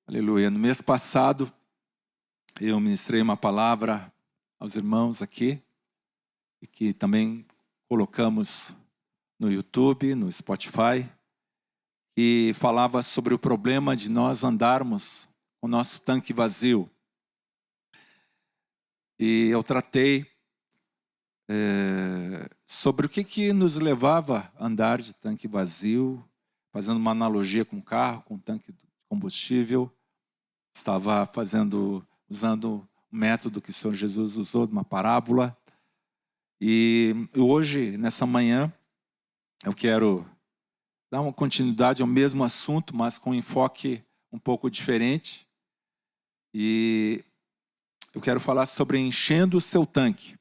Aleluia. No mês passado, eu ministrei uma palavra aos irmãos aqui, e que também colocamos no YouTube, no Spotify, e falava sobre o problema de nós andarmos com o nosso tanque vazio. E eu tratei sobre o que nos levava a andar de tanque vazio, fazendo uma analogia com o carro, com o tanque de combustível. Estava usando o método que o Senhor Jesus usou, de uma parábola. E hoje, nessa manhã, eu quero dar uma continuidade ao mesmo assunto, mas com um enfoque um pouco diferente. E eu quero falar sobre enchendo o seu tanque.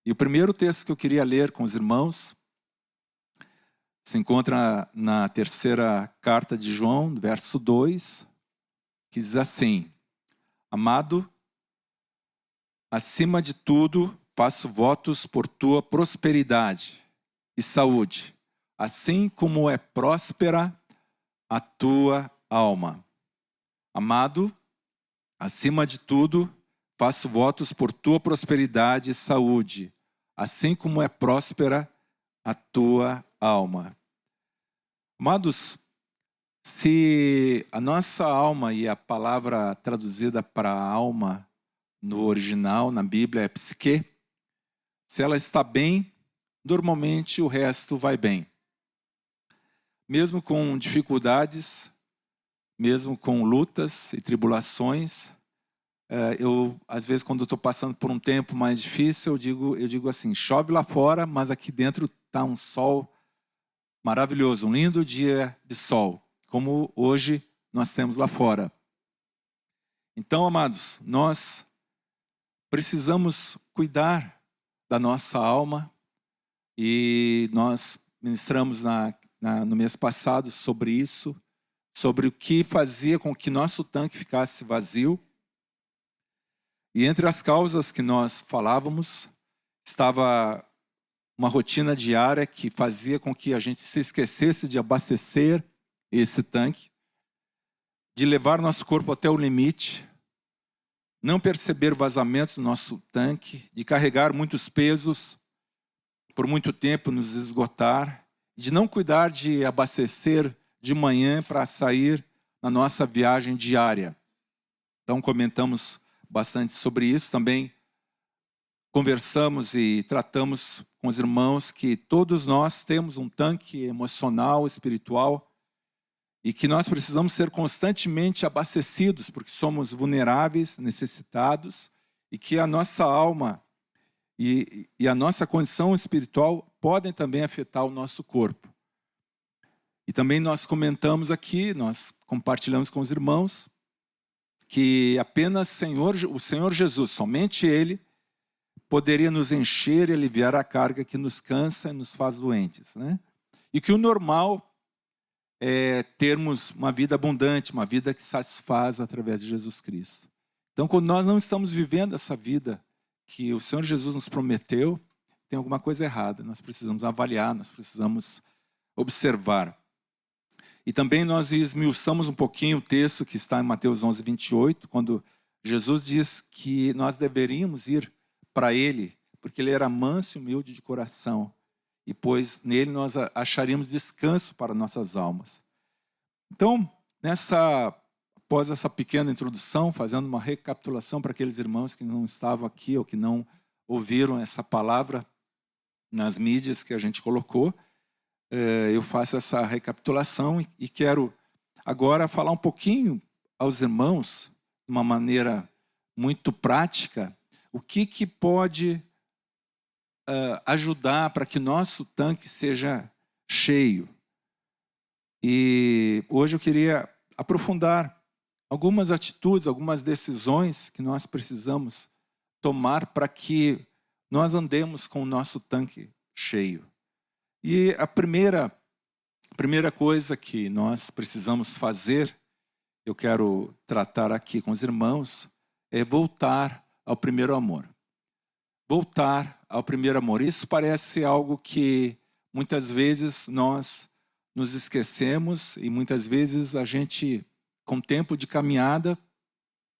E o primeiro texto que eu queria ler com os irmãos se encontra na terceira carta de João, verso 2, que diz assim: Amado, acima de tudo, faço votos por tua prosperidade e saúde, assim como é próspera a tua alma. Amado, acima de tudo, faço votos por tua prosperidade e saúde, assim como é próspera a tua alma. Amados, se a nossa alma, e a palavra traduzida para alma no original, na Bíblia, é psique, se ela está bem, normalmente o resto vai bem. Mesmo com dificuldades, mesmo com lutas e tribulações, às vezes, quando eu estou passando por um tempo mais difícil, eu digo assim: chove lá fora, mas aqui dentro está um sol maravilhoso, um lindo dia de sol, como hoje nós temos lá fora. Então, amados, nós precisamos cuidar da nossa alma, e nós ministramos no mês passado sobre isso, sobre o que fazia com que nosso tanque ficasse vazio. E entre as causas que nós falávamos, estava uma rotina diária que fazia com que a gente se esquecesse de abastecer esse tanque, de levar nosso corpo até o limite, não perceber vazamentos no nosso tanque, de carregar muitos pesos por muito tempo, nos esgotar, de não cuidar de abastecer de manhã para sair na nossa viagem diária. Então comentamos bastante sobre isso. Também conversamos e tratamos com os irmãos que todos nós temos um tanque emocional, espiritual, e que nós precisamos ser constantemente abastecidos, porque somos vulneráveis, necessitados, e que a nossa alma e a nossa condição espiritual podem também afetar o nosso corpo. E também nós comentamos aqui, nós compartilhamos com os irmãos, que apenas o Senhor Jesus, somente Ele, poderia nos encher e aliviar a carga que nos cansa e nos faz doentes, né? E que o normal é termos uma vida abundante, uma vida que satisfaz através de Jesus Cristo. Então, quando nós não estamos vivendo essa vida que o Senhor Jesus nos prometeu, tem alguma coisa errada. Nós precisamos avaliar, nós precisamos observar. E também nós esmiuçamos um pouquinho o texto que está em Mateus 11, 28, quando Jesus diz que nós deveríamos ir para Ele, porque Ele era manso e humilde de coração, e pois nele nós acharíamos descanso para nossas almas. Então, após essa pequena introdução, fazendo uma recapitulação para aqueles irmãos que não estavam aqui ou que não ouviram essa palavra nas mídias que a gente colocou, eu faço essa recapitulação e quero agora falar um pouquinho aos irmãos, de uma maneira muito prática, o que pode ajudar para que nosso tanque seja cheio. E hoje eu queria aprofundar algumas atitudes, algumas decisões que nós precisamos tomar para que nós andemos com o nosso tanque cheio. E a primeira coisa que nós precisamos fazer, eu quero tratar aqui com os irmãos, é voltar ao primeiro amor. Voltar ao primeiro amor. Isso parece algo que muitas vezes nós nos esquecemos e muitas vezes a gente com o tempo de caminhada,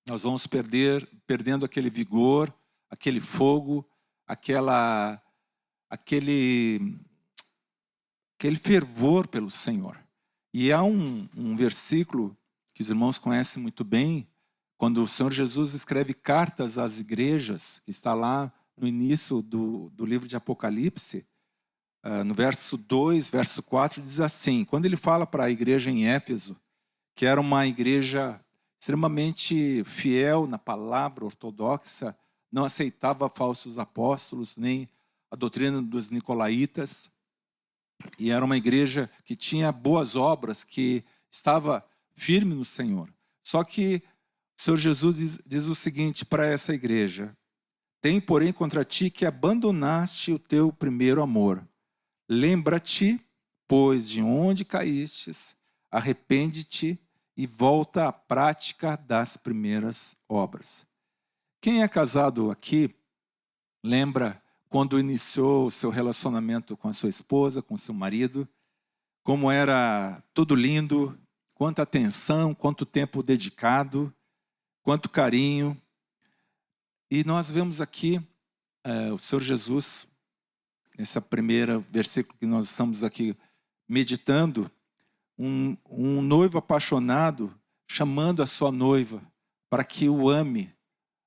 nós vamos perdendo aquele vigor, aquele fogo, aquele fervor pelo Senhor. E há um versículo que os irmãos conhecem muito bem, quando o Senhor Jesus escreve cartas às igrejas, que está lá no início do livro de Apocalipse, no verso 2, verso 4, diz assim, quando ele fala para a igreja em Éfeso, que era uma igreja extremamente fiel na palavra ortodoxa, não aceitava falsos apóstolos, nem a doutrina dos nicolaítas, e era uma igreja que tinha boas obras, que estava firme no Senhor. Só que o Senhor Jesus diz o seguinte para essa igreja, tem, porém, contra ti que abandonaste o teu primeiro amor. Lembra-te, pois, de onde caístes, arrepende-te e volta à prática das primeiras obras. Quem é casado aqui, lembra quando iniciou o seu relacionamento com a sua esposa, com o seu marido, como era tudo lindo, quanta atenção, quanto tempo dedicado, quanto carinho. E nós vemos aqui o Senhor Jesus, nesse primeiro versículo que nós estamos aqui meditando, um noivo apaixonado chamando a sua noiva para que o ame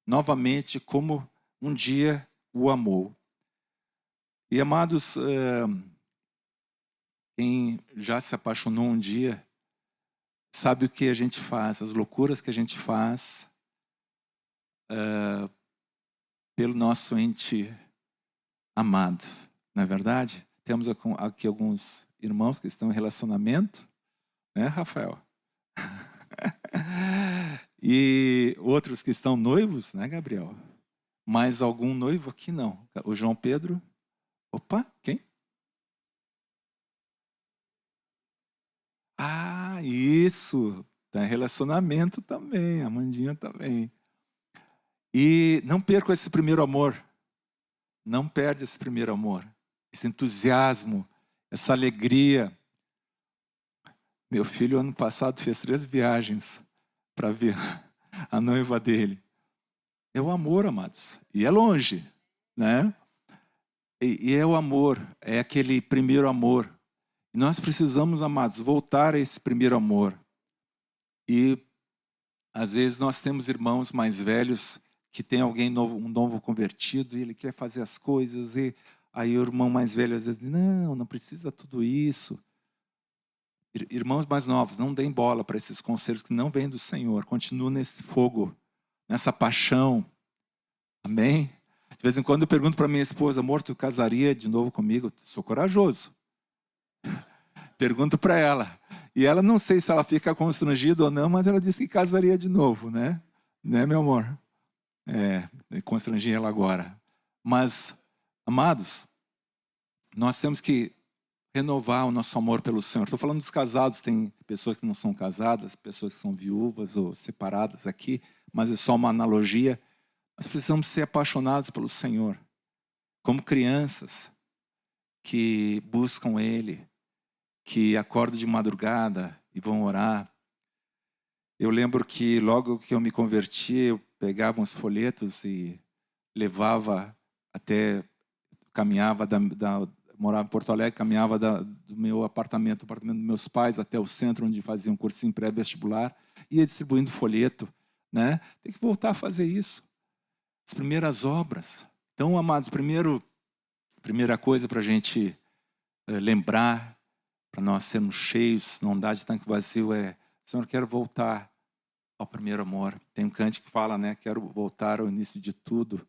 novamente como um dia o amou. E amados, quem já se apaixonou um dia, sabe o que a gente faz, as loucuras que a gente faz pelo nosso ente amado, não é verdade? Temos aqui alguns irmãos que estão em relacionamento, né, Rafael? E outros que estão noivos, né, Gabriel? Mais algum noivo aqui não. O João Pedro. Opa, quem? Ah, isso. Tem relacionamento também, a Mandinha também. E não perca esse primeiro amor. Não perde esse primeiro amor. Esse entusiasmo, essa alegria. Meu filho, ano passado, fez 3 viagens para ver a noiva dele. É o amor, amados. E é longe, né? E é o amor, é aquele primeiro amor. E nós precisamos, amados, voltar a esse primeiro amor. E, às vezes, nós temos irmãos mais velhos que tem alguém novo, um novo convertido, e ele quer fazer as coisas, e aí o irmão mais velho às vezes diz, não precisa tudo isso. Irmãos mais novos, não deem bola para esses conselhos que não vêm do Senhor. Continuem nesse fogo, nessa paixão. Amém? De vez em quando eu pergunto para minha esposa, amor, tu casaria de novo comigo? Sou corajoso. Pergunto para ela. E ela, não sei se ela fica constrangida ou não, mas ela disse que casaria de novo, né? Né, meu amor? Constrangi ela agora. Mas, amados, nós temos que renovar o nosso amor pelo Senhor. Estou falando dos casados, tem pessoas que não são casadas, pessoas que são viúvas ou separadas aqui, mas é só uma analogia. Nós precisamos ser apaixonados pelo Senhor, como crianças que buscam Ele, que acordam de madrugada e vão orar. Eu lembro que logo que eu me converti, eu pegava uns folhetos e levava caminhava morava em Porto Alegre, caminhava do meu apartamento, do apartamento dos meus pais, até o centro onde fazia um cursinho pré-vestibular, ia distribuindo folheto, né? Tem que voltar a fazer isso. As primeiras obras. Então, amados, primeira coisa para a gente lembrar, para nós sermos cheios, não andar de tanque vazio, Senhor, quero voltar ao primeiro amor. Tem um cântico que fala, né? Quero voltar ao início de tudo.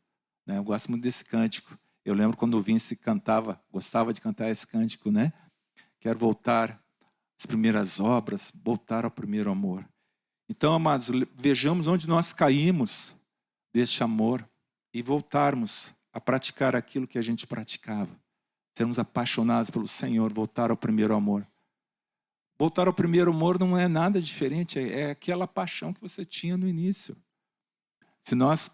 Né? Eu gosto muito desse cântico. Eu lembro quando o Vince cantava, gostava de cantar esse cântico, né? Quero voltar às primeiras obras, voltar ao primeiro amor. Então, amados, vejamos onde nós caímos deste amor e voltarmos a praticar aquilo que a gente praticava. Sermos apaixonados pelo Senhor, voltar ao primeiro amor. Voltar ao primeiro amor não é nada diferente, é aquela paixão que você tinha no início. Se nós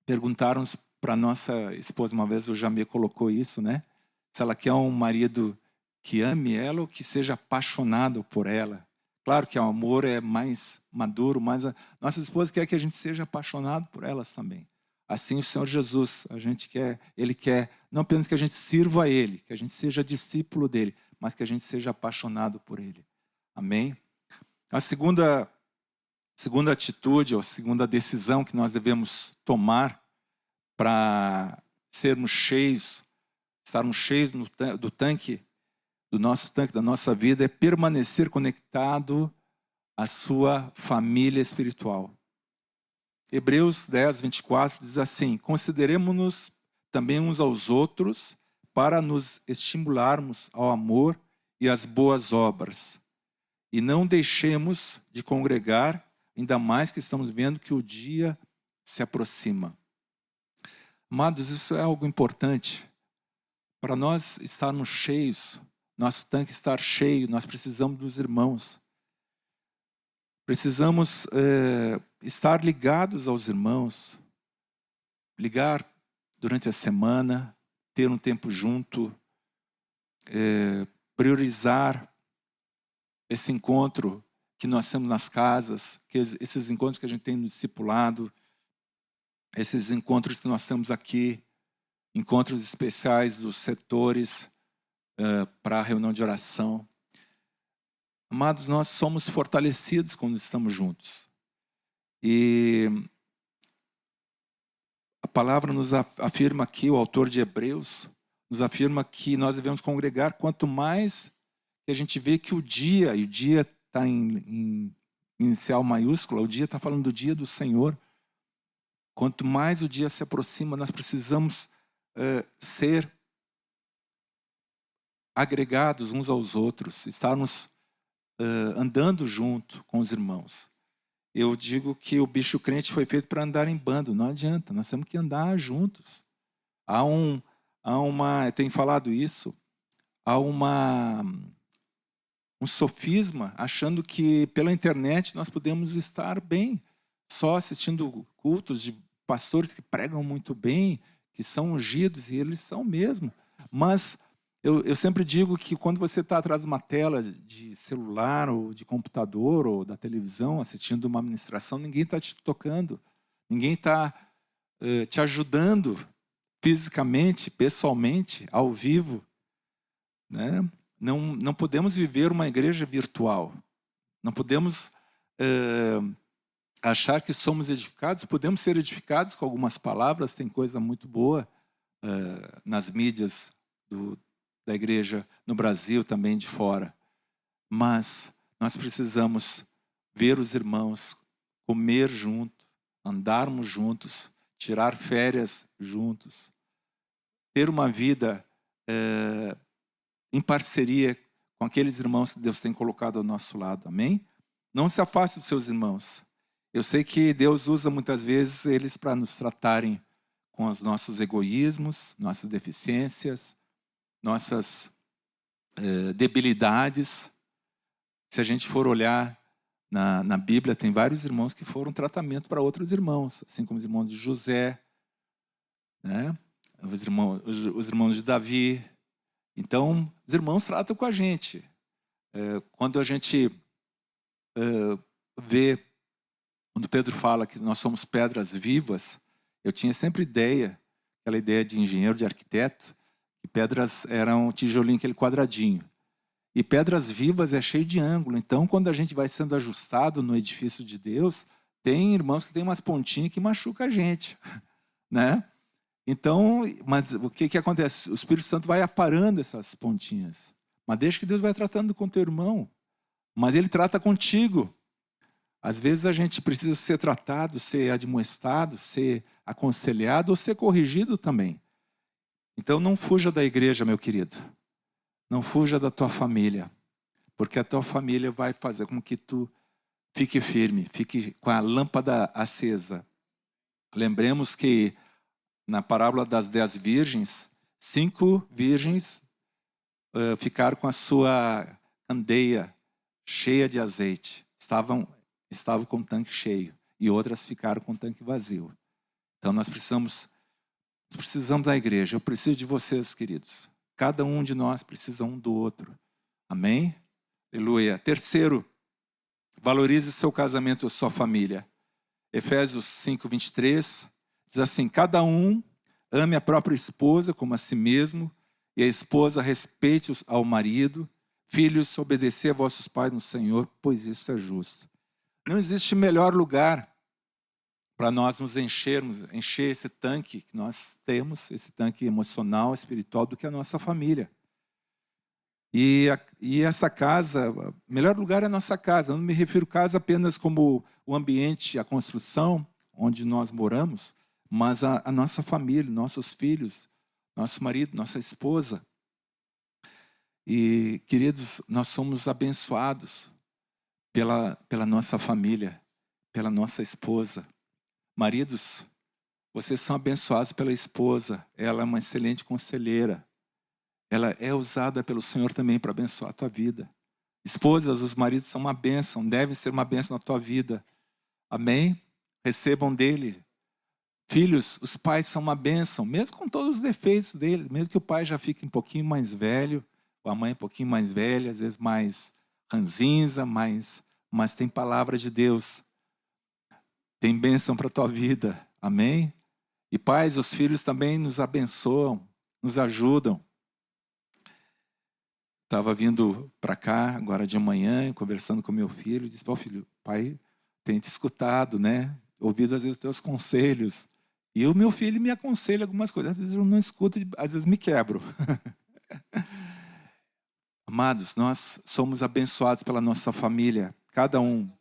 perguntarmos para nossa esposa, uma vez o Jamê colocou isso, né? Se ela quer um marido que ame ela ou que seja apaixonado por ela, Claro que o amor é mais maduro, mas a nossa esposa quer que a gente seja apaixonado por elas também. Assim o Senhor Jesus, Ele quer não apenas que a gente sirva a Ele, que a gente seja discípulo dEle, mas que a gente seja apaixonado por Ele. Amém? A segunda atitude, ou segunda decisão que nós devemos tomar para sermos cheios, estarmos cheios do nosso tanque, da nossa vida, é permanecer conectado à sua família espiritual. Hebreus 10, 24 diz assim: consideremos-nos também uns aos outros para nos estimularmos ao amor e às boas obras. E não deixemos de congregar, ainda mais que estamos vendo que o dia se aproxima. Amados, isso é algo importante. Para nós estarmos cheios, nosso tanque estar cheio, nós precisamos dos irmãos. Precisamos estar ligados aos irmãos, ligar durante a semana, ter um tempo junto, priorizar esse encontro que nós temos nas casas, esses encontros que a gente tem no discipulado, esses encontros que nós temos aqui, encontros especiais dos setores para a reunião de oração. Amados, nós somos fortalecidos quando estamos juntos. E a palavra nos afirma aqui, o autor de Hebreus, nos afirma que nós devemos congregar quanto mais que a gente vê que o dia está em inicial maiúscula, o dia está falando do dia do Senhor. Quanto mais o dia se aproxima, nós precisamos ser agregados uns aos outros, estarmos andando junto com os irmãos. Eu digo que o bicho crente foi feito para andar em bando, não adianta, nós temos que andar juntos. Eu tenho falado isso, há um sofisma achando que pela internet nós podemos estar bem, só assistindo cultos de pastores que pregam muito bem, que são ungidos, e eles são mesmo. Mas eu sempre digo que quando você está atrás de uma tela de celular, ou de computador, ou da televisão, assistindo uma ministração, ninguém está te tocando, ninguém está te ajudando fisicamente, pessoalmente, ao vivo. Né? Não podemos viver uma igreja virtual. Não podemos achar que somos edificados. Podemos ser edificados com algumas palavras, tem coisa muito boa nas mídias da igreja no Brasil, também de fora. Mas nós precisamos ver os irmãos, comer junto, andarmos juntos, tirar férias juntos, ter uma vida em parceria com aqueles irmãos que Deus tem colocado ao nosso lado. Amém? Não se afaste dos seus irmãos. Eu sei que Deus usa muitas vezes eles para nos tratarem com os nossos egoísmos, nossas deficiências, nossas debilidades. Se a gente for olhar na Bíblia, tem vários irmãos que foram tratamento para outros irmãos, assim como os irmãos de José, né? Os irmãos de Davi. Então, os irmãos tratam com a gente. Quando a gente vê, quando Pedro fala que nós somos pedras vivas, eu tinha sempre aquela ideia de engenheiro, de arquiteto, que pedras eram tijolinho, aquele quadradinho. E pedras vivas é cheio de ângulo. Então, quando a gente vai sendo ajustado no edifício de Deus, tem irmãos que tem umas pontinhas que machucam a gente, né? Então, mas o que acontece? O Espírito Santo vai aparando essas pontinhas. Mas deixa que Deus vai tratando com teu irmão. Mas Ele trata contigo. Às vezes a gente precisa ser tratado, ser admoestado, ser aconselhado ou ser corrigido também. Então não fuja da igreja, meu querido. Não fuja da tua família. Porque a tua família vai fazer com que tu fique firme, fique com a lâmpada acesa. Lembremos que na parábola das 10 virgens, 5 virgens ficaram com a sua candeia cheia de azeite. Estavam com o tanque cheio. E outras ficaram com o tanque vazio. Então nós precisamos da igreja. Eu preciso de vocês, queridos. Cada um de nós precisa um do outro. Amém? Aleluia. Terceiro, Valorize seu casamento e sua família. Efésios 5:23 diz assim: cada um ame a própria esposa como a si mesmo, e a esposa respeite ao marido. Filhos, obedecer a vossos pais no Senhor, pois isso é justo. Não existe melhor lugar para nós nos encher esse tanque que nós temos, esse tanque emocional, espiritual, do que a nossa família. E essa casa, o melhor lugar é a nossa casa. Eu não me refiro a casa apenas como o ambiente, a construção onde nós moramos, mas a nossa família, nossos filhos, nosso marido, nossa esposa. E, queridos, nós somos abençoados pela nossa família, pela nossa esposa. Maridos, vocês são abençoados pela esposa. Ela é uma excelente conselheira. Ela é usada pelo Senhor também para abençoar a tua vida. Esposas, os maridos são uma bênção, devem ser uma bênção na tua vida. Amém? Recebam dele. Filhos, os pais são uma bênção, mesmo com todos os defeitos deles, mesmo que o pai já fique um pouquinho mais velho, ou a mãe um pouquinho mais velha, às vezes mais ranzinza, mas tem palavra de Deus. Tem bênção para a tua vida. Amém? E pais, os filhos também nos abençoam, nos ajudam. Estava vindo para cá, agora de manhã, conversando com meu filho, disse: "Pô, filho, pai tem te escutado, né? Ouvido às vezes teus conselhos." E o meu filho me aconselha algumas coisas. Às vezes eu não escuto, às vezes me quebro. Amados, nós somos abençoados pela nossa família, cada um.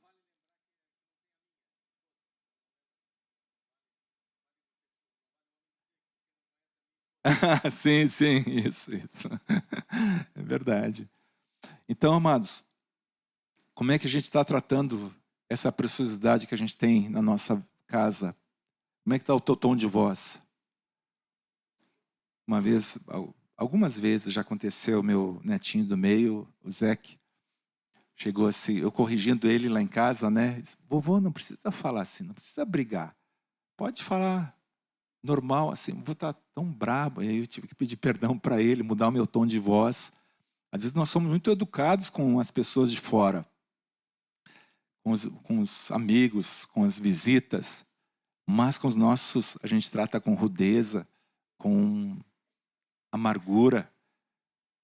Sim, sim, isso. É verdade. Então, amados, como é que a gente está tratando essa preciosidade que a gente tem na nossa casa? Como é que está o teu tom de voz? Uma vez, algumas vezes já aconteceu, meu netinho do meio, o Zeque, chegou assim, eu corrigindo ele lá em casa, né? Disse: "Vovô, não precisa falar assim, não precisa brigar. Pode falar normal, assim, não vou estar tão brabo." E aí eu tive que pedir perdão para ele, mudar o meu tom de voz. Às vezes nós somos muito educados com as pessoas de fora, com os amigos, com as visitas, mas com os nossos a gente trata com rudeza, com amargura,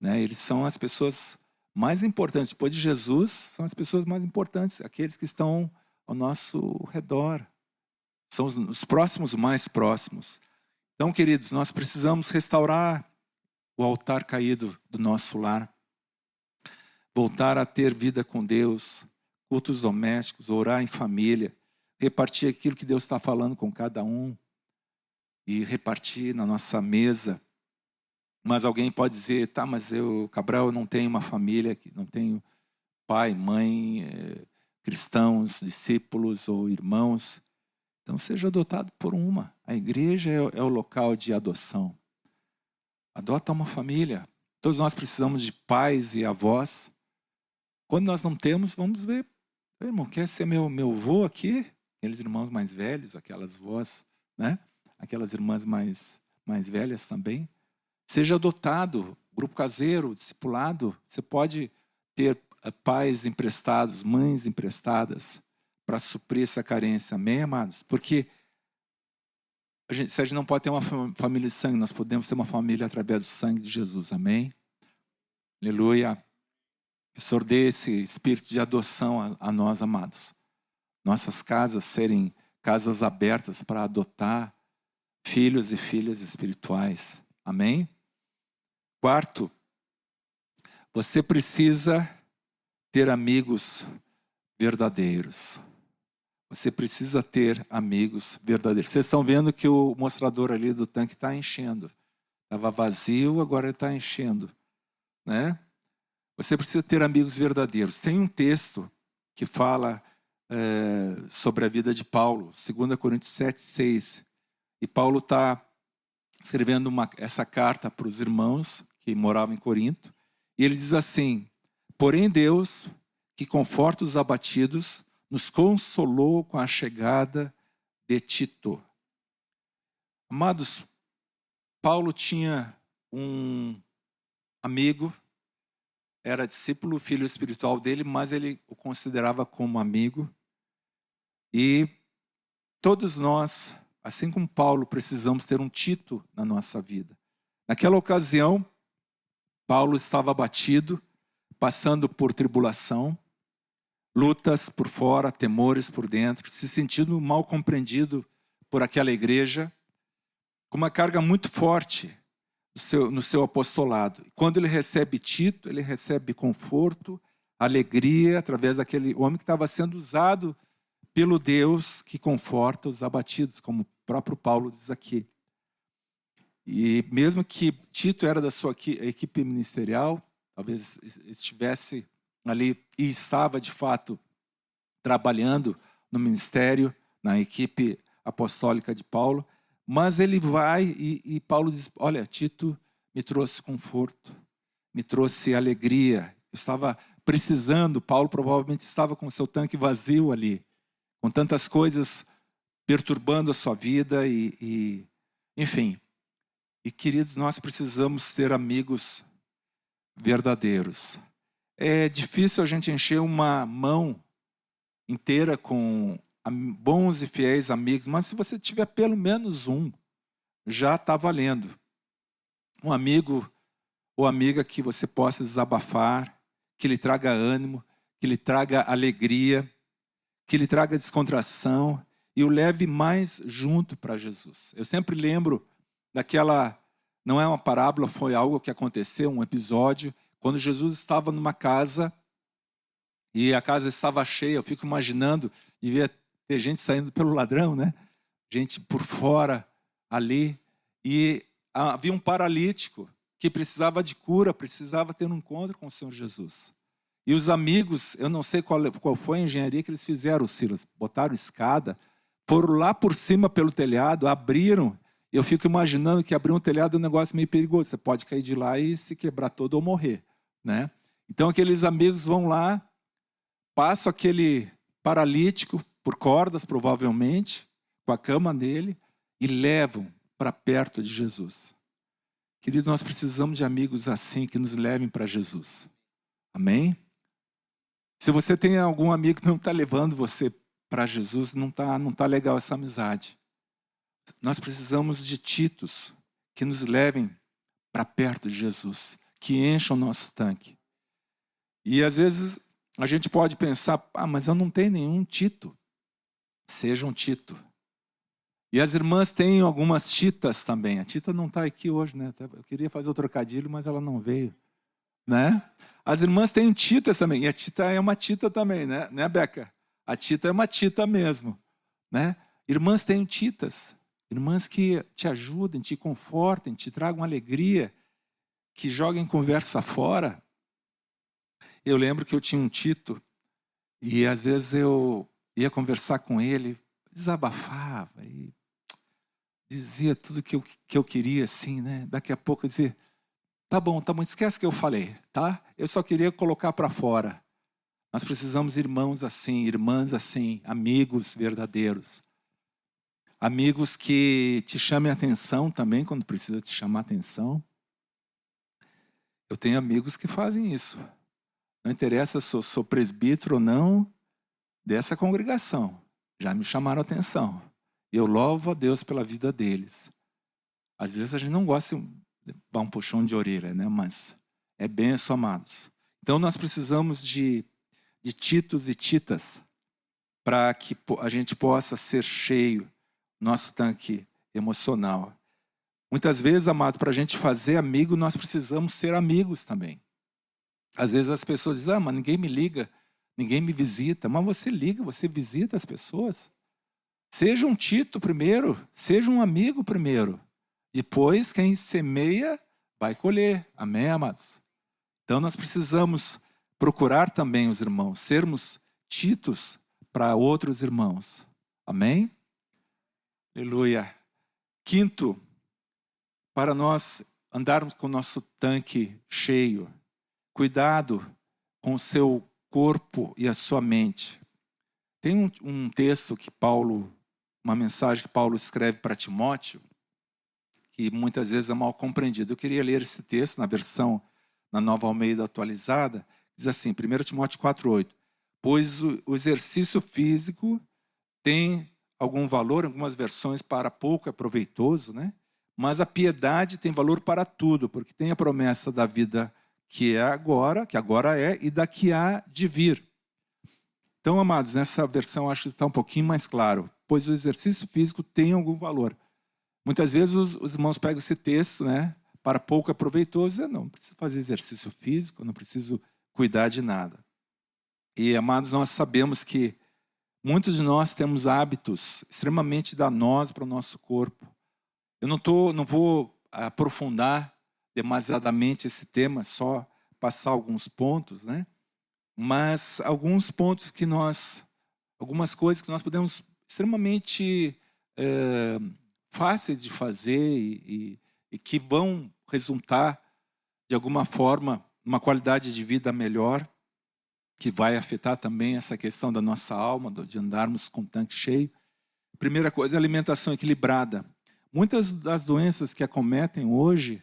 né? Eles são as pessoas mais importantes, depois de Jesus, são as pessoas mais importantes, aqueles que estão ao nosso redor, são os próximos, mais próximos. Então, queridos, nós precisamos restaurar o altar caído do nosso lar, voltar a ter vida com Deus, cultos domésticos, orar em família, repartir aquilo que Deus está falando com cada um e repartir na nossa mesa. Mas alguém pode dizer: "Tá, mas Cabral, eu não tenho uma família, não tenho pai, mãe, cristãos, discípulos ou irmãos." Então seja adotado por uma. A igreja é o local de adoção. Adota uma família. Todos nós precisamos de pais e avós. Quando nós não temos, vamos ver. Irmão, quer ser meu avô aqui? Aqueles irmãos mais velhos, aquelas vós, né? Aquelas irmãs mais velhas também. Seja adotado, grupo caseiro, discipulado. Você pode ter pais emprestados, mães emprestadas para suprir essa carência. Amém, amados? Porque se a gente não pode ter uma família de sangue, nós podemos ter uma família através do sangue de Jesus. Amém? Aleluia. Que o Senhor dê esse espírito de adoção a nós, amados. Nossas casas serem casas abertas para adotar filhos e filhas espirituais. Amém? Quarto, você precisa ter amigos verdadeiros. Você precisa ter amigos verdadeiros. Vocês estão vendo que o mostrador ali do tanque está enchendo. Estava vazio, agora ele está enchendo, né? Você precisa ter amigos verdadeiros. Tem um texto que fala sobre a vida de Paulo, 2 Coríntios 7:6. E Paulo está escrevendo essa carta para os irmãos que moravam em Corinto. E ele diz assim: "Porém Deus, que conforta os abatidos, nos consolou com a chegada de Tito." Amados, Paulo tinha um amigo era discípulo, filho espiritual dele, mas ele o considerava como amigo. E todos nós, assim como Paulo, precisamos ter um Tito na nossa vida. Naquela ocasião, Paulo estava abatido, passando por tribulação, lutas por fora, temores por dentro, se sentindo mal compreendido por aquela igreja, com uma carga muito forte no seu apostolado. Quando ele recebe Tito, ele recebe conforto, alegria, através daquele homem que estava sendo usado pelo Deus que conforta os abatidos, como o próprio Paulo diz aqui. E mesmo que Tito era da sua equipe ministerial, talvez estivesse ali e estava de fato trabalhando no ministério, na equipe apostólica de Paulo, mas ele vai e Paulo diz, olha, Tito me trouxe conforto, me trouxe alegria, eu estava precisando, Paulo provavelmente estava com o seu tanque vazio ali, com tantas coisas perturbando a sua vida enfim. E queridos, nós precisamos ter amigos verdadeiros. É difícil a gente encher uma mão inteira com bons e fiéis amigos, mas se você tiver pelo menos um, já está valendo. Um amigo ou amiga que você possa desabafar, que lhe traga ânimo, que lhe traga alegria, que lhe traga descontração e o leve mais junto para Jesus. Eu sempre lembro daquela, não é uma parábola, foi algo que aconteceu, um episódio, quando Jesus estava numa casa e a casa estava cheia, eu fico imaginando, devia ter gente saindo pelo ladrão, né? Gente por fora, ali, e havia um paralítico que precisava de cura, precisava ter um encontro com o Senhor Jesus. E os amigos, eu não sei qual foi a engenharia que eles fizeram, Silas, botaram escada, foram lá por cima pelo telhado, abriram. Eu fico imaginando que abrir um telhado é um negócio meio perigoso. Você pode cair de lá e se quebrar todo ou morrer, né? Então aqueles amigos vão lá, passam aquele paralítico por cordas, provavelmente, com a cama dele, e levam para perto de Jesus. Queridos, nós precisamos de amigos assim, que nos levem para Jesus. Amém? Se você tem algum amigo que não está levando você para Jesus, não tá legal essa amizade. Nós precisamos de Titos que nos levem para perto de Jesus, que encham o nosso tanque. E às vezes a gente pode pensar, mas eu não tenho nenhum Tito. Seja um Tito. E as irmãs têm algumas Titas também. A Tita não está aqui hoje, né? Eu queria fazer o trocadilho, mas ela não veio, né? As irmãs têm Titas também. E a Tita é uma Tita também, né, Beca? A Tita é uma Tita mesmo, né? Irmãs têm Titas. Irmãs que te ajudem, te confortem, te tragam alegria, que joguem conversa fora. Eu lembro que eu tinha um Tito e às vezes eu ia conversar com ele, desabafava e dizia tudo que eu queria, assim, né? Daqui a pouco eu dizia, tá bom, esquece o que eu falei, tá? Eu só queria colocar para fora. Nós precisamos de irmãos assim, irmãs assim, amigos verdadeiros. Amigos que te chamem a atenção também, quando precisa te chamar a atenção. Eu tenho amigos que fazem isso. Não interessa se eu sou presbítero ou não dessa congregação. Já me chamaram a atenção. Eu louvo a Deus pela vida deles. Às vezes a gente não gosta de dar um puxão de orelha, né? Mas é benção, amados. Então nós precisamos de Titos e Titas para que a gente possa ser cheio, nosso tanque emocional. Muitas vezes, amados, para a gente fazer amigo, nós precisamos ser amigos também. Às vezes as pessoas dizem, mas ninguém me liga, ninguém me visita. Mas você liga, você visita as pessoas. Seja um Tito primeiro, seja um amigo primeiro. Depois, quem semeia, vai colher. Amém, amados? Então, nós precisamos procurar também os irmãos, sermos Titos para outros irmãos. Amém? Aleluia. Quinto, para nós andarmos com o nosso tanque cheio, cuidado com o seu corpo e a sua mente. Tem um texto que uma mensagem que Paulo escreve para Timóteo, que muitas vezes é mal compreendido. Eu queria ler esse texto na versão na Nova Almeida atualizada, diz assim, 1 Timóteo 4,8. Pois o exercício físico tem algum valor, em algumas versões para pouco é proveitoso, né? Mas a piedade tem valor para tudo, porque tem a promessa da vida que agora é, e da que há de vir. Então, amados, nessa versão acho que está um pouquinho mais claro, pois o exercício físico tem algum valor. Muitas vezes os irmãos pegam esse texto, né? Para pouco é proveitoso, não preciso fazer exercício físico, não preciso cuidar de nada. E, amados, nós sabemos que muitos de nós temos hábitos extremamente danosos para o nosso corpo. Eu não vou aprofundar demasiadamente esse tema, só passar alguns pontos, né? Mas alguns pontos algumas coisas que nós podemos extremamente fáceis de fazer e que vão resultar, de alguma forma, uma qualidade de vida melhor, que vai afetar também essa questão da nossa alma, de andarmos com o tanque cheio. Primeira coisa, alimentação equilibrada. Muitas das doenças que acometem hoje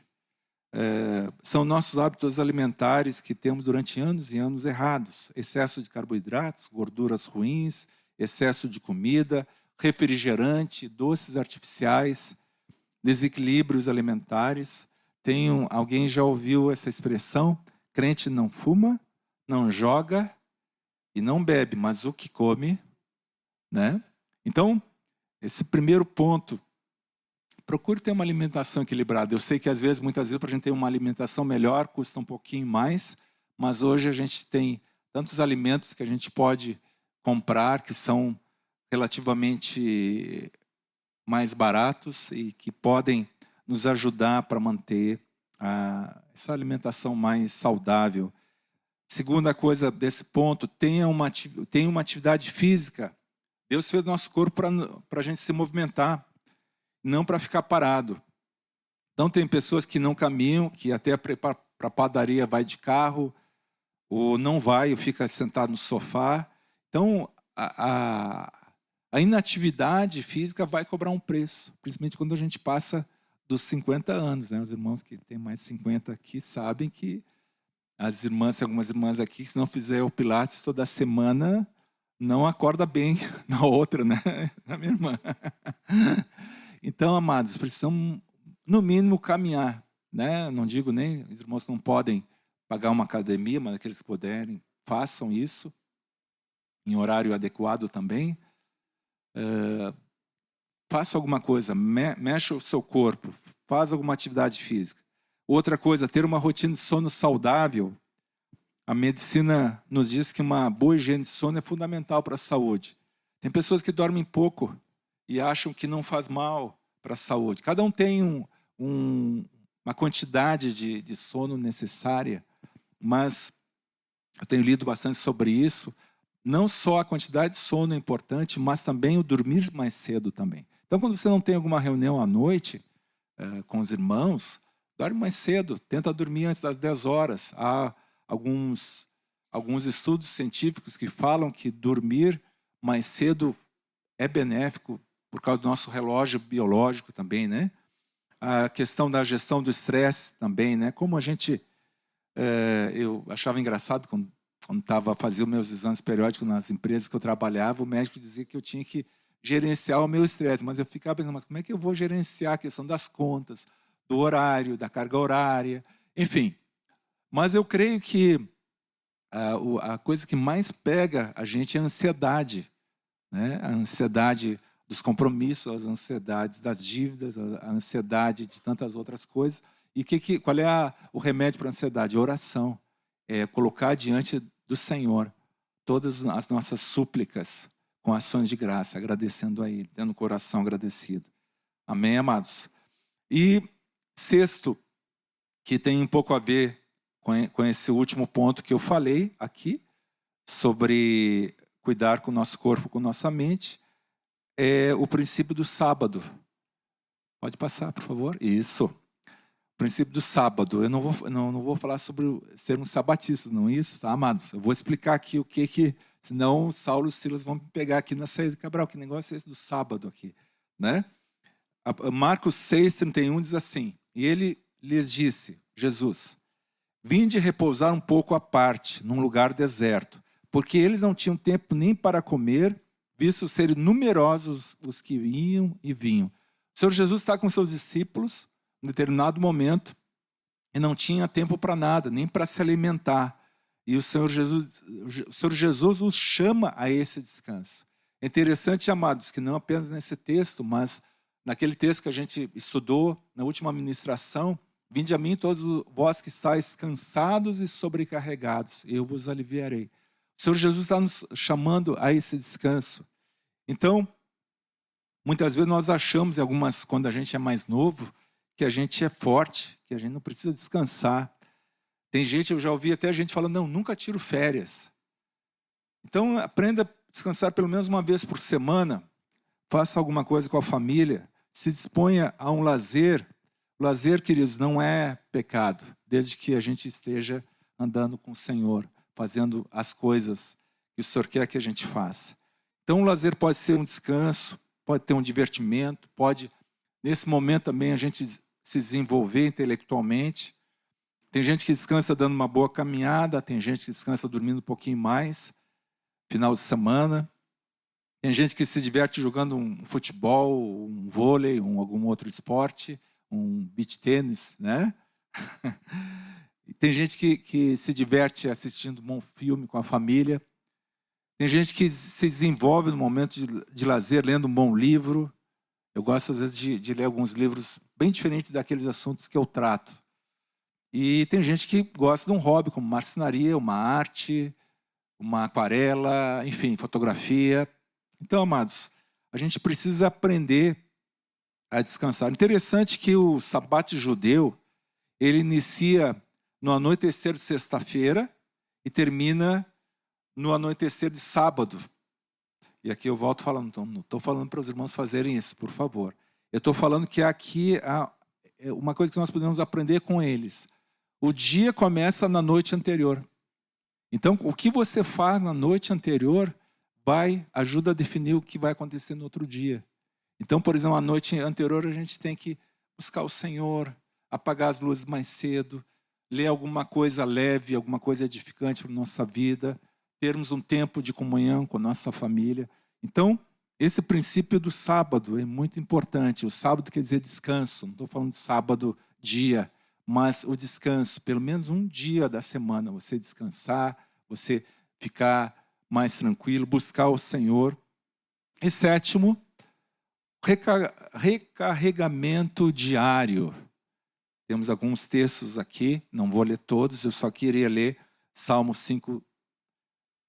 são nossos hábitos alimentares que temos durante anos e anos errados. Excesso de carboidratos, gorduras ruins, excesso de comida, refrigerante, doces artificiais, desequilíbrios alimentares. Alguém já ouviu essa expressão? Crente não fuma, não joga e não bebe, mas o que come, né? Então, esse primeiro ponto, procure ter uma alimentação equilibrada. Eu sei que muitas vezes, para a gente ter uma alimentação melhor, custa um pouquinho mais, mas hoje a gente tem tantos alimentos que a gente pode comprar, que são relativamente mais baratos e que podem nos ajudar para manter essa alimentação mais saudável. Segunda coisa desse ponto, tenha uma atividade física. Deus fez nosso corpo para a gente se movimentar, não para ficar parado. Então tem pessoas que não caminham, que até para a padaria vai de carro, ou não vai, ou fica sentado no sofá. Então a inatividade física vai cobrar um preço, principalmente quando a gente passa dos 50 anos. Né? Os irmãos que têm mais de 50 aqui sabem que algumas irmãs aqui, se não fizer o Pilates toda semana, não acorda bem na outra, né? A minha irmã. Então, amados, precisamos, no mínimo, caminhar. Né? Não digo nem, os irmãos não podem pagar uma academia, mas aqueles que puderem, façam isso, em horário adequado também. Faça alguma coisa, mexa o seu corpo, faz alguma atividade física. Outra coisa, ter uma rotina de sono saudável. A medicina nos diz que uma boa higiene de sono é fundamental para a saúde. Tem pessoas que dormem pouco e acham que não faz mal para a saúde. Cada um tem uma quantidade de sono necessária, mas eu tenho lido bastante sobre isso. Não só a quantidade de sono é importante, mas também o dormir mais cedo também. Então, quando você não tem alguma reunião à noite com os irmãos, dorme mais cedo, tenta dormir antes das 10 horas. Há alguns estudos científicos que falam que dormir mais cedo é benéfico por causa do nosso relógio biológico também, né? A questão da gestão do estresse também, né? Como a gente... eu achava engraçado quando estava fazendo meus exames periódicos nas empresas que eu trabalhava, o médico dizia que eu tinha que gerenciar o meu estresse, mas eu ficava pensando, mas como é que eu vou gerenciar a questão das contas, do horário, da carga horária, enfim. Mas eu creio que a coisa que mais pega a gente é a ansiedade, né? A ansiedade dos compromissos, as ansiedades das dívidas, a ansiedade de tantas outras coisas. E qual é o remédio para a ansiedade? A oração. É colocar diante do Senhor todas as nossas súplicas com ações de graça, agradecendo a Ele, tendo o coração agradecido. Amém, amados? E sexto, que tem um pouco a ver com esse último ponto que eu falei aqui, sobre cuidar com o nosso corpo, com nossa mente, é o princípio do sábado. Pode passar, por favor? Isso. O princípio do sábado. Eu não vou falar sobre ser um sabatista, não é isso, tá, amados? Eu vou explicar aqui o que senão Saulo e Silas vão me pegar aqui na saída de Cabral. Que negócio é esse do sábado aqui? Né? Marcos 6:31 diz assim, e ele lhes disse, Jesus, vinde repousar um pouco à parte, num lugar deserto, porque eles não tinham tempo nem para comer, visto serem numerosos os que iam e vinham. O Senhor Jesus está com seus discípulos, em determinado momento, e não tinha tempo para nada, nem para se alimentar. E o Senhor Jesus os chama a esse descanso. É interessante, amados, que não apenas nesse texto, mas naquele texto que a gente estudou na última ministração, vinde a mim todos vós que estáis cansados e sobrecarregados, eu vos aliviarei. O Senhor Jesus está nos chamando a esse descanso. Então, muitas vezes nós achamos, quando a gente é mais novo, que a gente é forte, que a gente não precisa descansar. Tem gente, eu já ouvi até gente falando, não, nunca tiro férias. Então, aprenda a descansar pelo menos uma vez por semana. Faça alguma coisa com a família. Se disponha a um lazer. O lazer, queridos, não é pecado, desde que a gente esteja andando com o Senhor, fazendo as coisas que o Senhor quer que a gente faça. Então, o lazer pode ser um descanso, pode ter um divertimento, pode, nesse momento também, a gente se desenvolver intelectualmente. Tem gente que descansa dando uma boa caminhada, tem gente que descansa dormindo um pouquinho mais, final de semana. Tem gente que se diverte jogando um futebol, um vôlei, algum outro esporte, um beach tênis, né? Tem gente que se diverte assistindo um bom filme com a família. Tem gente que se desenvolve no momento de lazer lendo um bom livro. Eu gosto, às vezes, de ler alguns livros bem diferentes daqueles assuntos que eu trato. E tem gente que gosta de um hobby, como marcenaria, uma arte, uma aquarela, enfim, fotografia. Então, amados, a gente precisa aprender a descansar. Interessante que o sabate judeu, ele inicia no anoitecer de sexta-feira e termina no anoitecer de sábado. E aqui eu volto falando, não estou falando para os irmãos fazerem isso, por favor. Eu estou falando que aqui é uma coisa que nós podemos aprender com eles. O dia começa na noite anterior. Então, o que você faz na noite anterior ajuda a definir o que vai acontecer no outro dia. Então, por exemplo, a noite anterior a gente tem que buscar o Senhor, apagar as luzes mais cedo, ler alguma coisa leve, alguma coisa edificante para a nossa vida, termos um tempo de comunhão com a nossa família. Então, esse princípio do sábado é muito importante. O sábado quer dizer descanso, não estou falando de sábado, dia, mas o descanso, pelo menos um dia da semana, você descansar, você ficar mais tranquilo, buscar o Senhor. E sétimo, recarregamento diário. Temos alguns textos aqui, não vou ler todos, eu só queria ler Salmo 5,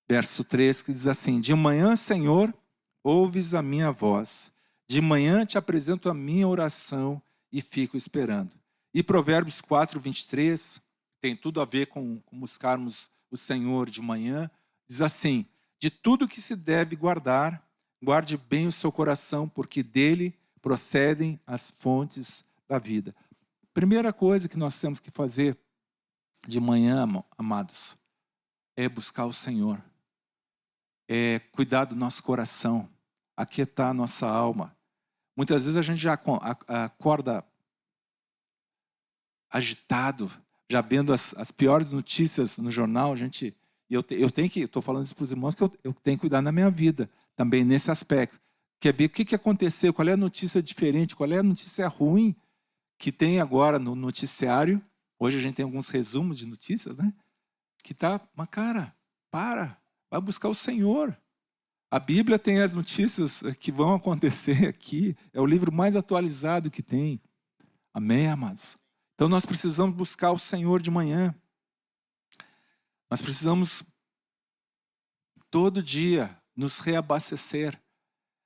verso 3, que diz assim: de manhã, Senhor, ouves a minha voz, de manhã te apresento a minha oração e fico esperando. E Provérbios 4, 23, tem tudo a ver com buscarmos o Senhor de manhã, diz assim: de tudo que se deve guardar, guarde bem o seu coração, porque dele procedem as fontes da vida. Primeira coisa que nós temos que fazer de manhã, amados, é buscar o Senhor. É cuidar do nosso coração, aquietar a nossa alma. Muitas vezes a gente já acorda agitado, já vendo as piores notícias no jornal. Estou falando isso para os irmãos, que eu tenho que cuidar na minha vida também nesse aspecto. Quer ver o que aconteceu, qual é a notícia diferente, qual é a notícia ruim que tem agora no noticiário. Hoje a gente tem alguns resumos de notícias, né? Que tá, mas cara, vai buscar o Senhor. A Bíblia tem as notícias que vão acontecer aqui. É o livro mais atualizado que tem. Amém, amados? Então nós precisamos buscar o Senhor de manhã. Nós precisamos todo dia nos reabastecer.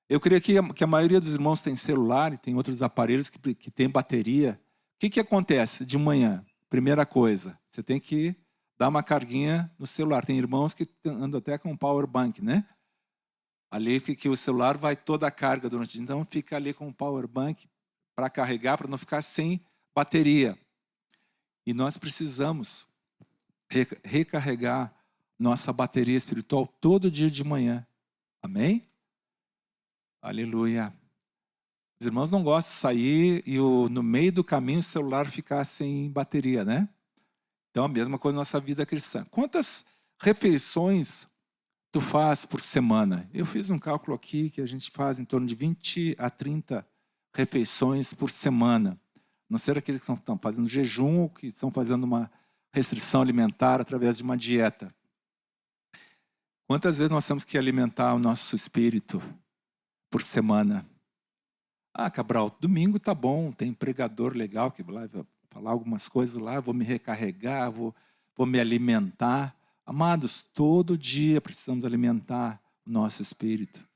Eu creio que a maioria dos irmãos tem celular e tem outros aparelhos que tem bateria. O que acontece de manhã? Primeira coisa, você tem que dar uma carguinha no celular. Tem irmãos que andam até com um power bank, né? Ali que o celular vai toda a carga durante o dia. Então fica ali com um power bank para carregar, para não ficar sem bateria. E nós precisamos recarregar nossa bateria espiritual todo dia de manhã. Amém? Aleluia. Os irmãos não gostam de sair e no meio do caminho o celular ficar sem bateria, né? Então, a mesma coisa na nossa vida cristã. Quantas refeições tu faz por semana? Eu fiz um cálculo aqui que a gente faz em torno de 20 a 30 refeições por semana. Não ser aqueles que estão fazendo jejum ou que estão fazendo uma restrição alimentar através de uma dieta. Quantas vezes nós temos que alimentar o nosso espírito por semana? Ah, Cabral, domingo tá bom, tem um pregador legal que vai falar algumas coisas lá, vou me recarregar, vou me alimentar. Amados, todo dia precisamos alimentar o nosso espírito.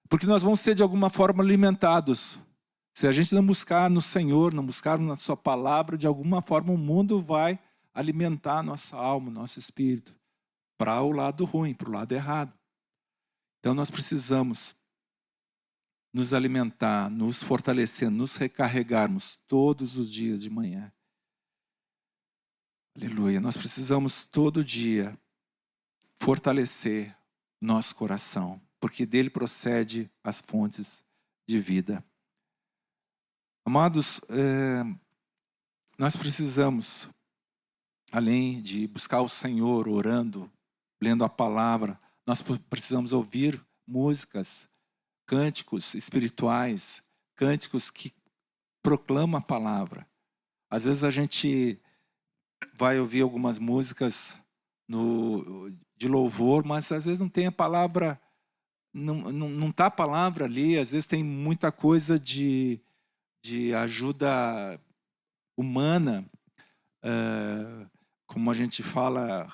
Porque nós vamos ser de alguma forma alimentados. Se a gente não buscar no Senhor, não buscar na sua palavra, de alguma forma o mundo vai alimentar a nossa alma, o nosso espírito, para o lado ruim, para o lado errado. Então nós precisamos nos alimentar, nos fortalecer, nos recarregarmos todos os dias de manhã. Aleluia. Nós precisamos todo dia fortalecer nosso coração, porque dele procede as fontes de vida. Amados, nós precisamos, além de buscar o Senhor orando, lendo a palavra, nós precisamos ouvir músicas, cânticos espirituais, cânticos que proclamam a palavra. Às vezes a gente vai ouvir algumas músicas de louvor, mas às vezes não tem a palavra, não está a palavra ali, às vezes tem muita coisa de ajuda humana, como a gente fala,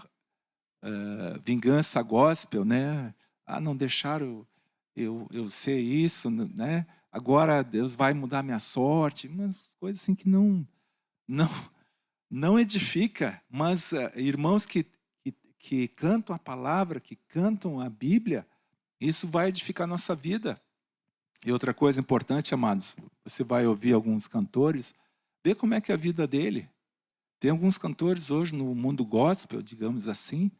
vingança gospel, né? Ah, não deixaram eu ser isso, né? Agora Deus vai mudar minha sorte, umas coisas assim que não edifica, mas irmãos que cantam a palavra, que cantam a Bíblia, isso vai edificar a nossa vida. E outra coisa importante, amados, você vai ouvir alguns cantores, vê como é que é a vida dele. Tem alguns cantores hoje no mundo gospel, digamos assim,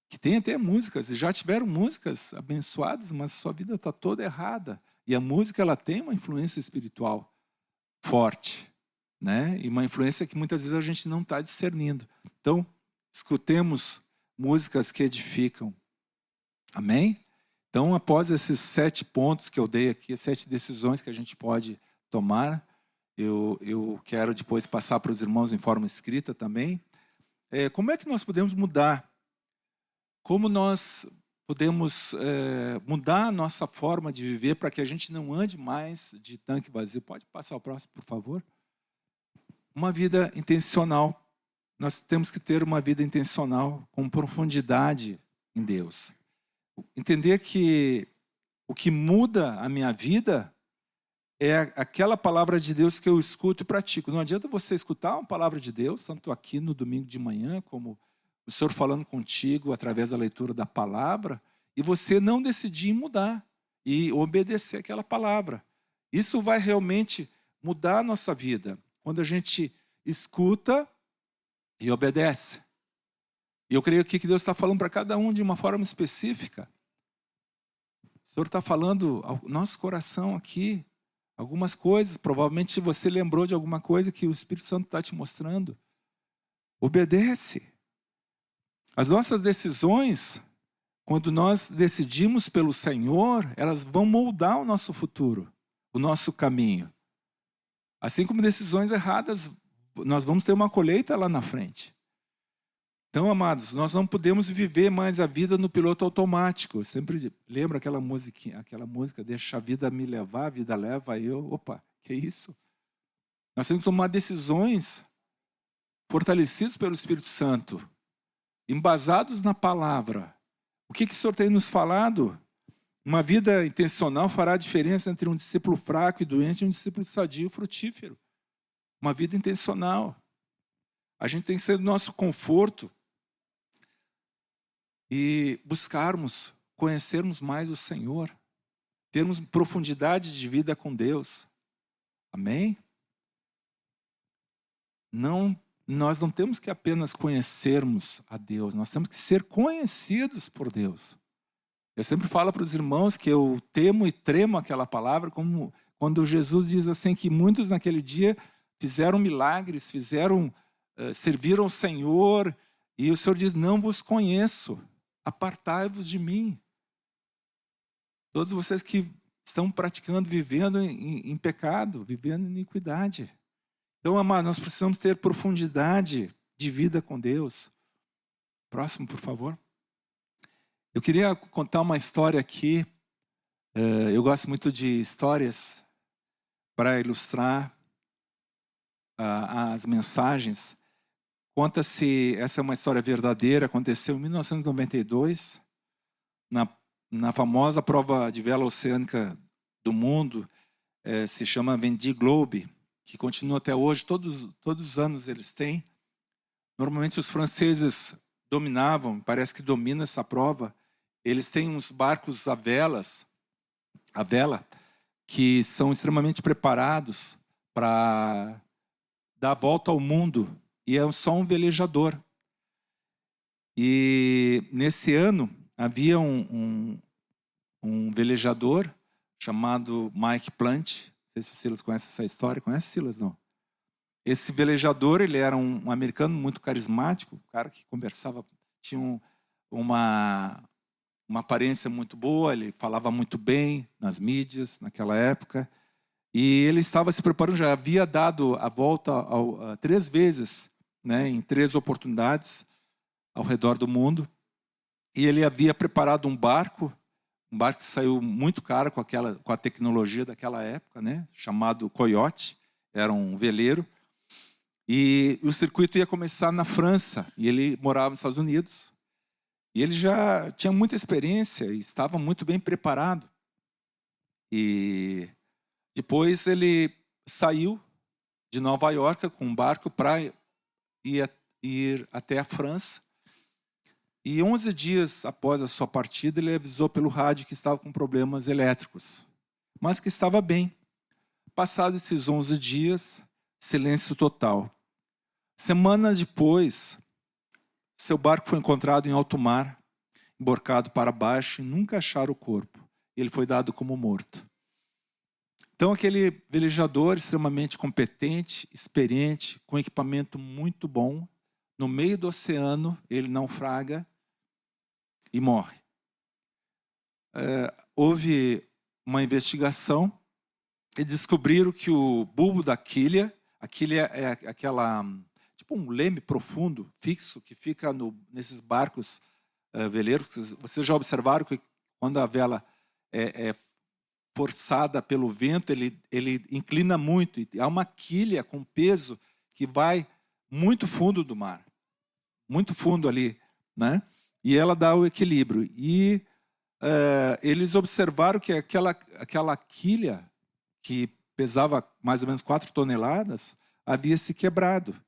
que tem até músicas, e já tiveram músicas abençoadas, mas sua vida está toda errada. E a música, ela tem uma influência espiritual forte, né? E uma influência que muitas vezes a gente não está discernindo. Então, escutemos músicas que edificam. Amém? Então, após esses 7 pontos que eu dei aqui, 7 decisões que a gente pode tomar, eu quero depois passar para os irmãos em forma escrita também. Como é que nós podemos mudar? Como nós podemos mudar a nossa forma de viver para que a gente não ande mais de tanque vazio? Pode passar o próximo, por favor? Uma vida intencional. Nós temos que ter uma vida intencional, com profundidade em Deus. Entender que o que muda a minha vida é aquela palavra de Deus que eu escuto e pratico. Não adianta você escutar uma palavra de Deus, tanto aqui no domingo de manhã, como o Senhor falando contigo através da leitura da palavra, e você não decidir mudar e obedecer aquela palavra. Isso vai realmente mudar a nossa vida, quando a gente escuta e obedece. E eu creio aqui que Deus está falando para cada um de uma forma específica. O Senhor está falando ao nosso coração aqui, algumas coisas, provavelmente você lembrou de alguma coisa que o Espírito Santo está te mostrando. Obedece. As nossas decisões, quando nós decidimos pelo Senhor, elas vão moldar o nosso futuro, o nosso caminho. Assim como decisões erradas, nós vamos ter uma colheita lá na frente. Então, amados, nós não podemos viver mais a vida no piloto automático. Eu sempre lembro aquela música, deixa a vida me levar, a vida leva eu. Opa, que isso? Nós temos que tomar decisões fortalecidos pelo Espírito Santo, embasados na palavra. O que o Senhor tem nos falado? Uma vida intencional fará a diferença entre um discípulo fraco e doente e um discípulo sadio e frutífero. Uma vida intencional. A gente tem que ser do nosso conforto e buscarmos, conhecermos mais o Senhor, termos profundidade de vida com Deus. Amém? Nós não temos que apenas conhecermos a Deus, nós temos que ser conhecidos por Deus. Eu sempre falo para os irmãos que eu temo e tremo aquela palavra, como quando Jesus diz assim que muitos naquele dia fizeram milagres, fizeram serviram ao Senhor, e o Senhor diz: não vos conheço, apartai-vos de mim. Todos vocês que estão praticando, vivendo em pecado, vivendo em iniquidade. Então, amados, nós precisamos ter profundidade de vida com Deus. Próximo, por favor. Eu queria contar uma história aqui. Eu gosto muito de histórias para ilustrar as mensagens. Conta-se, essa é uma história verdadeira, aconteceu em 1992, na famosa prova de vela oceânica do mundo, se chama Vendée Globe, que continua até hoje, todos os anos eles têm. Normalmente os franceses dominavam, parece que domina essa prova. Eles têm uns barcos a vela, que são extremamente preparados para dar a volta ao mundo, e é só um velejador. E nesse ano havia um velejador chamado Mike Plant. Não sei se o Silas conhece essa história. Conhece, Silas? Não. Esse velejador, ele era um americano muito carismático, um cara que conversava, tinha uma aparência muito boa, ele falava muito bem nas mídias naquela época. E ele estava se preparando, já havia dado a volta 3 vezes, né, em 3 oportunidades ao redor do mundo. E ele havia preparado um barco que saiu muito caro com a tecnologia daquela época, né, chamado Coyote, era um veleiro. E o circuito ia começar na França, e ele morava nos Estados Unidos. E ele já tinha muita experiência e estava muito bem preparado. E depois ele saiu de Nova York com um barco para ir até a França. E 11 dias após a sua partida, ele avisou pelo rádio que estava com problemas elétricos, mas que estava bem. Passados esses 11 dias, silêncio total. Semanas depois, seu barco foi encontrado em alto mar, emborcado para baixo, e nunca acharam o corpo. Ele foi dado como morto. Então, aquele velejador extremamente competente, experiente, com equipamento muito bom, no meio do oceano, ele naufraga e morre. Houve uma investigação e descobriram que o bulbo da quilha, a quilha é aquela, tipo um leme profundo, fixo, que fica nesses barcos veleiros. Vocês já observaram que quando a vela é forçada pelo vento, ele inclina muito. E há uma quilha com peso que vai muito fundo do mar. Muito fundo ali, né? E ela dá o equilíbrio. E eles observaram que aquela quilha, que pesava mais ou menos 4 toneladas, havia se quebrado.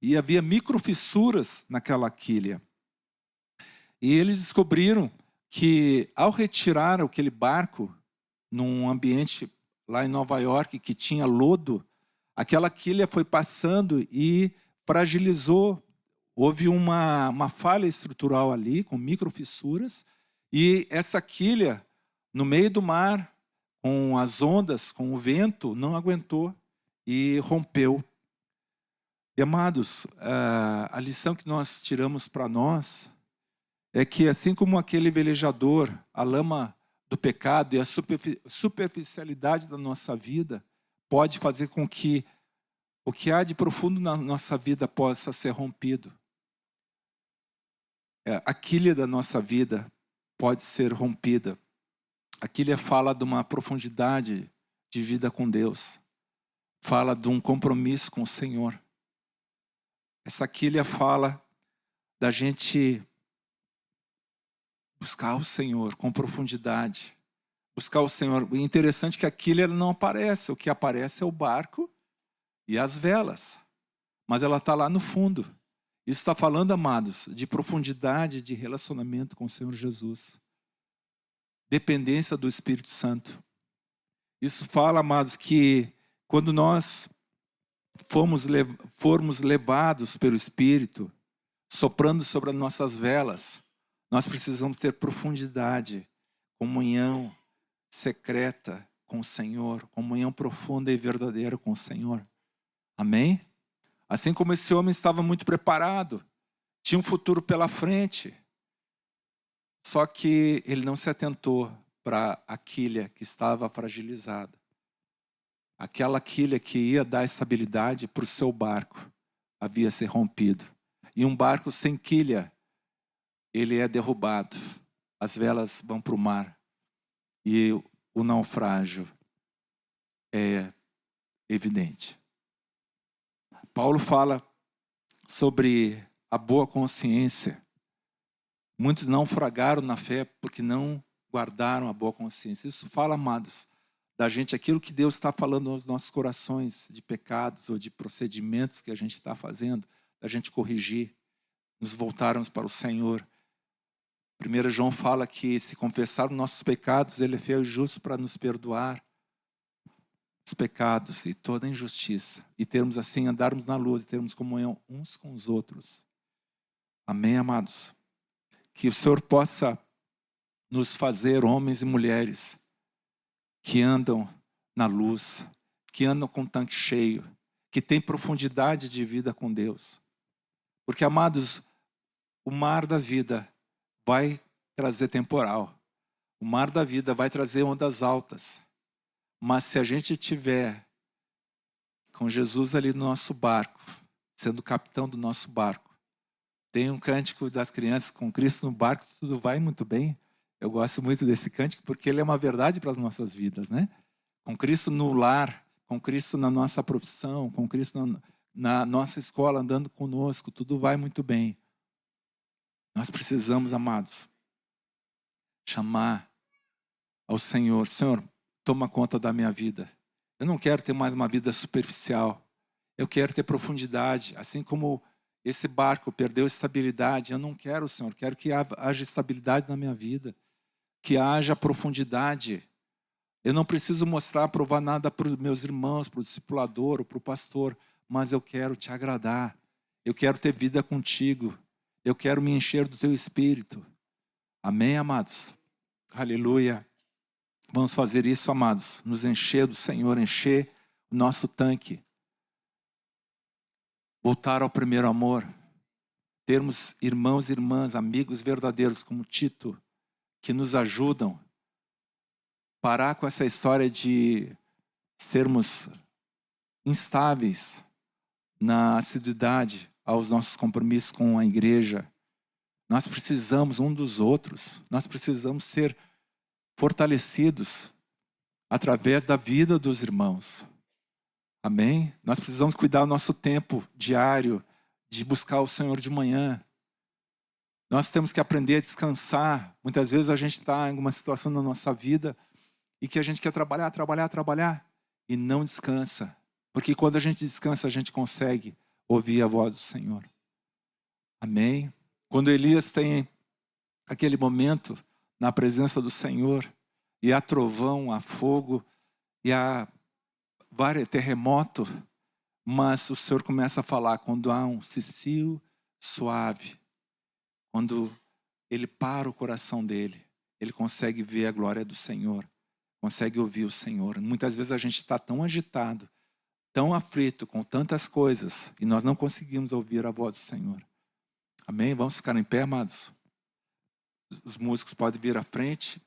E havia microfissuras naquela quilha. E eles descobriram que, ao retirar aquele barco num ambiente lá em Nova York que tinha lodo, aquela quilha foi passando e fragilizou. Houve uma falha estrutural ali, com microfissuras, e essa quilha, no meio do mar, com as ondas, com o vento, não aguentou e rompeu. E, amados, a lição que nós tiramos para nós é que, assim como aquele velejador, a lama do pecado e a superficialidade da nossa vida pode fazer com que o que há de profundo na nossa vida possa ser rompido. A quilha da nossa vida pode ser rompida. A quilha fala de uma profundidade de vida com Deus. Fala de um compromisso com o Senhor. Essa quilha fala da gente buscar o Senhor com profundidade. Buscar o Senhor. E é interessante que a quilha não aparece. O que aparece é o barco e as velas. Mas ela está lá no fundo. Isso está falando, amados, de profundidade de relacionamento com o Senhor Jesus. Dependência do Espírito Santo. Isso fala, amados, que quando nós formos levados pelo Espírito, soprando sobre as nossas velas, nós precisamos ter profundidade, comunhão secreta com o Senhor, comunhão profunda e verdadeira com o Senhor. Amém? Assim como esse homem estava muito preparado, tinha um futuro pela frente. Só que ele não se atentou para a quilha que estava fragilizada. Aquela quilha que ia dar estabilidade para o seu barco havia se rompido. E um barco sem quilha, ele é derrubado. As velas vão para o mar. E o naufrágio é evidente. Paulo fala sobre a boa consciência. Muitos naufragaram na fé porque não guardaram a boa consciência. Isso fala, amados, da gente, aquilo que Deus está falando aos nossos corações, de pecados ou de procedimentos que a gente está fazendo, da gente corrigir, nos voltarmos para o Senhor. 1 João fala que se confessarmos nossos pecados, Ele é fiel e justo para nos perdoar os pecados e toda injustiça. E termos assim, andarmos na luz e termos comunhão uns com os outros. Amém, amados? Que o Senhor possa nos fazer homens e mulheres que andam na luz, que andam com o tanque cheio, que têm profundidade de vida com Deus. Porque, amados, o mar da vida vai trazer temporal. O mar da vida vai trazer ondas altas. Mas se a gente tiver com Jesus ali no nosso barco, sendo o capitão do nosso barco, tem um cântico das crianças, com Cristo no barco, tudo vai muito bem. Eu gosto muito desse cântico porque ele é uma verdade para as nossas vidas, né? Com Cristo no lar, com Cristo na nossa profissão, com Cristo na nossa escola andando conosco, tudo vai muito bem. Nós precisamos, amados, chamar ao Senhor. Senhor, toma conta da minha vida. Eu não quero ter mais uma vida superficial. Eu quero ter profundidade, assim como esse barco perdeu estabilidade. Eu não quero, Senhor, quero que haja estabilidade na minha vida, que haja profundidade. Eu não preciso mostrar, provar nada para os meus irmãos, para o discipulador ou para o pastor, mas eu quero te agradar. Eu quero ter vida contigo. Eu quero me encher do teu Espírito. Amém, amados? Aleluia. Vamos fazer isso, amados. Nos encher do Senhor, encher o nosso tanque. Voltar ao primeiro amor. Termos irmãos e irmãs, amigos verdadeiros como Tito, que nos ajudam. Parar com essa história de sermos instáveis na assiduidade aos nossos compromissos com a igreja. Nós precisamos um dos outros. Nós precisamos ser fortalecidos através da vida dos irmãos. Amém? Nós precisamos cuidar do nosso tempo diário, de buscar o Senhor de manhã. Nós temos que aprender a descansar. Muitas vezes a gente está em alguma situação na nossa vida e que a gente quer trabalhar e não descansa. Porque quando a gente descansa, a gente consegue ouvir a voz do Senhor. Amém? Quando Elias tem aquele momento na presença do Senhor, e há trovão, há fogo, e há terremoto, mas o Senhor começa a falar quando há um cicio suave, quando ele para o coração dele, ele consegue ver a glória do Senhor, consegue ouvir o Senhor. Muitas vezes a gente está tão agitado, tão aflito com tantas coisas, e nós não conseguimos ouvir a voz do Senhor. Amém? Vamos ficar em pé, amados? Os músicos podem vir à frente.